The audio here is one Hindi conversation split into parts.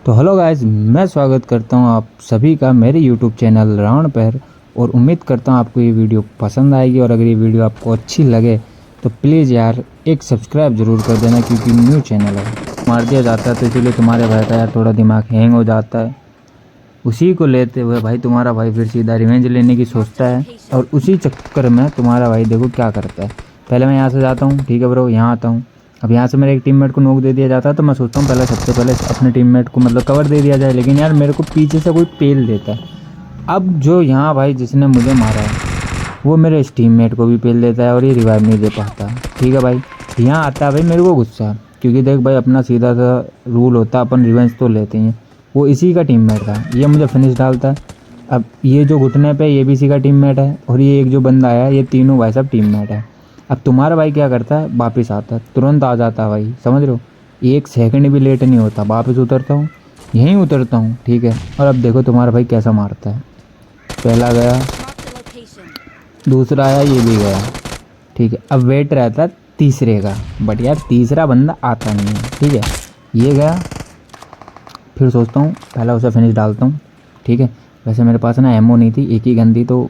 तो हेलो गाइस, मैं स्वागत करता हूं आप सभी का मेरे यूट्यूब चैनल रावण पैर। और उम्मीद करता हूं आपको ये वीडियो पसंद आएगी। और अगर ये वीडियो आपको अच्छी लगे तो प्लीज़ यार एक सब्सक्राइब ज़रूर कर देना, क्योंकि न्यू चैनल है। मार दिया जाता है तो इसीलिए तुम्हारे भाई का यार थोड़ा दिमाग हैंग हो जाता है। उसी को लेते हुए भाई तुम्हारा भाई फिर सीधा रिवेंज लेने की सोचता है। और उसी चक्कर में तुम्हारा भाई देखो क्या करता है। पहले मैं यहाँ से जाता हूँ, ठीक है ब्रो, यहाँ आता हूँ। अब यहाँ से मेरे एक टीममेट को नोक दे दिया जाता है तो मैं सोचता हूँ पहले सबसे पहले अपने टीममेट को मतलब कवर दे दिया जाए, लेकिन यार मेरे को पीछे से कोई पेल देता है। अब जो यहाँ भाई जिसने मुझे मारा है वो मेरे इस टीममेट को भी पेल देता है और ये रिवाइव नहीं दे पाता। ठीक है भाई, यहाँ आता है भाई मेरे को गुस्सा, क्योंकि देख भाई अपना सीधा सा रूल होता है, अपन रिवेंज तो लेते हैं। वो इसी का टीममेट था, ये मुझे फिनिश डालता है। अब ये जो घुटने पे ये भी इसी का टीममेट है, और ये एक जो बंदा आया ये तीनों भाई सब टीममेट है। अब तुम्हारा भाई क्या करता है, वापस आता है, तुरंत आ जाता है भाई, समझ रहे हो, एक सेकंड भी लेट नहीं होता। वापस उतरता हूँ, यहीं उतरता हूँ, ठीक है। और अब देखो तुम्हारा भाई कैसा मारता है। पहला गया, दूसरा आया, ये भी गया, ठीक है। अब वेट रहता है तीसरे का, बट यार तीसरा बंदा आता नहीं है, ठीक है। ये गया, फिर सोचता हूँ पहला उसे फिनिश डालता हूँ, ठीक है। वैसे मेरे पास ना एमओ नहीं थी, एक ही गन थी, तो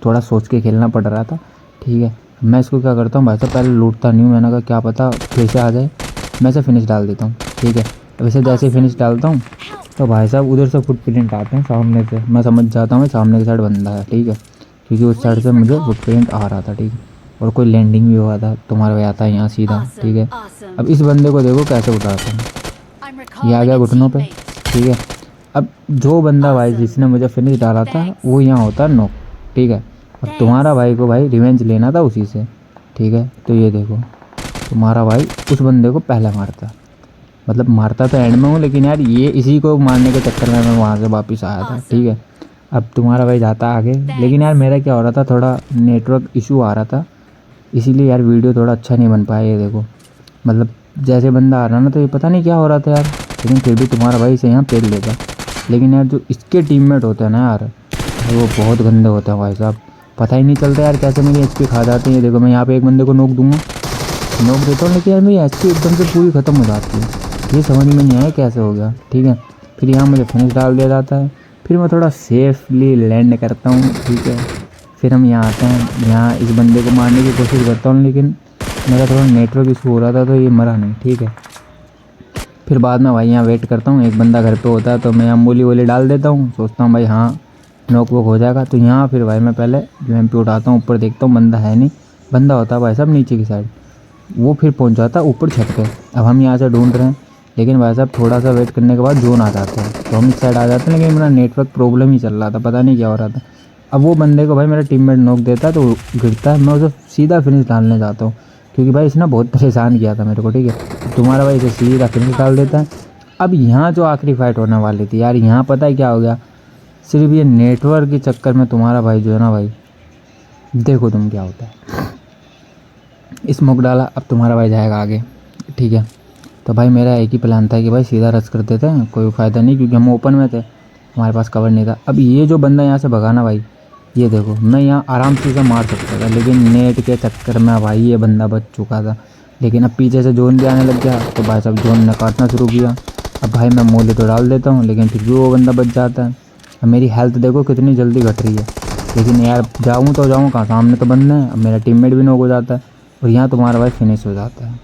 थोड़ा सोच के खेलना पड़ रहा था, ठीक है। मैं इसको क्या करता हूँ भाई साहब, पहले लूटता नहीं हूँ, मैंने कहा क्या पता फिर से आ जाए, मैं इसे फिनिश डाल देता हूँ, ठीक है। अब इसे जैसे ही फिनिश डालता हूँ तो भाई साहब उधर से फुटप्रिंट आते हैं सामने से। मैं समझ जाता हूँ सामने की साइड बंदा है, ठीक है, क्योंकि उस साइड से मुझे फुटप्रिंट आ रहा था, ठीक है। और कोई लैंडिंग भी हुआ था, तुम्हारा भाई आता है यहाँ सीधा, ठीक है। अब इस बंदे को देखो कैसे उठाता है, ये आ गया घुटनों पे, ठीक है। अब जो बंदा भाई जिसने मुझे फिनिश डाला था वो यहाँ होता है नॉक, ठीक है। अब तुम्हारा भाई को भाई रिवेंज लेना था उसी से, ठीक है। तो ये देखो तुम्हारा भाई उस बंदे को पहले मारता, मतलब मारता तो एंड में हूँ, लेकिन यार ये इसी को मारने के चक्कर में मैं वहाँ से वापस आया था, ठीक है। अब तुम्हारा भाई जाता आगे, लेकिन यार मेरा क्या हो रहा था, थोड़ा नेटवर्क इशू आ रहा था, इसीलिए यार वीडियो थोड़ा अच्छा नहीं बन पाया। ये देखो मतलब जैसे बंदा आ रहा ना तो ये पता नहीं क्या हो रहा था यार, लेकिन फिर भी तुम्हारा भाई इसे यहाँ पेल देता। लेकिन यार जो इसके टीममेट होते हैं ना यार, वो बहुत गंदे होते हैं भाई साहब, पता ही नहीं चलता यार कैसे मेरी एचपी खा जाती है। देखो मैं यहाँ पे एक बंदे को नोक दूंगा, नोक देता हूँ, लेकिन यार मेरी एचपी एकदम से पूरी ख़त्म हो जाती है। ये समझ में नहीं आया कैसे हो गया, ठीक है। फिर यहाँ मुझे फिनिश डाल दिया जाता है, फिर मैं थोड़ा सेफली लैंड करता हूँ, ठीक है। फिर हम यहाँ आते हैं, यहाँ इस बंदे को मारने की कोशिश करता हूँ, लेकिन मेरा थोड़ा नेटवर्क इशू हो रहा था तो ये मरा नहीं, ठीक है। फिर बाद में भाई यहाँ वेट करता हूँ, एक बंदा घर पे होता है तो मैं अम्बोली वोली डाल देता हूँ, सोचता हूँ भाई हाँ नॉक वॉक हो जाएगा। तो यहाँ फिर भाई मैं पहले यूएमपी उठाता हूँ, ऊपर देखता हूँ बंदा है नहीं, बंदा होता है भाई साहब नीचे की साइड, वो फिर पहुँच जाता है ऊपर छत पे। अब हम यहाँ से ढूंढ रहे हैं, लेकिन भाई साहब थोड़ा सा वेट करने के बाद जोन आ जाता है, तो हम इस साइड आ जाते हैं, लेकिन मेरा नेटवर्क प्रॉब्लम ही चल रहा था, पता नहीं क्या हो रहा था। अब वो बंदे को भाई मेरा टीममेट नॉक देता है तो गिरता है, मैं उसे सीधा फिनिश डालने जाता हूँ, क्योंकि भाई इसने बहुत परेशान किया था मेरे को, ठीक है। तुम्हारा भाई इसे सीधा फिनिश डाल देता है। अब यहाँ जो आखिरी फाइट होने वाली थी यार, यहाँ पता है क्या हो गया, सिर्फ ये नेटवर्क के चक्कर में तुम्हारा भाई जो है ना भाई, देखो तुम क्या होता है। स्मोक डाला, अब तुम्हारा भाई जाएगा आगे, ठीक है। तो भाई मेरा एक ही प्लान था कि भाई सीधा रश कर देते हैं, कोई फ़ायदा नहीं, क्योंकि हम ओपन में थे, हमारे पास कवर नहीं था। अब ये जो बंदा यहाँ से भगाना भाई, ये देखो मैं यहाँ आराम से इसे मार सकता था, लेकिन नेट के चक्कर में भाई ये बंदा बच चुका था। लेकिन अब पीछे से जोन भी आने लग गया, तो भाई साहब जोन ने काटना शुरू किया। अब भाई मैं मोले तो डाल देता हूँ, लेकिन फिर भी वो बंदा बच जाता है। अब मेरी हेल्थ देखो कितनी जल्दी घट रही है, लेकिन यार जाऊँ तो जाऊँ कहाँ, सामने तो बंदे हैं। अब मेरा टीममेट भी नॉक हो जाता है, और यहाँ तुम्हारा भाई फिनिश हो जाता है।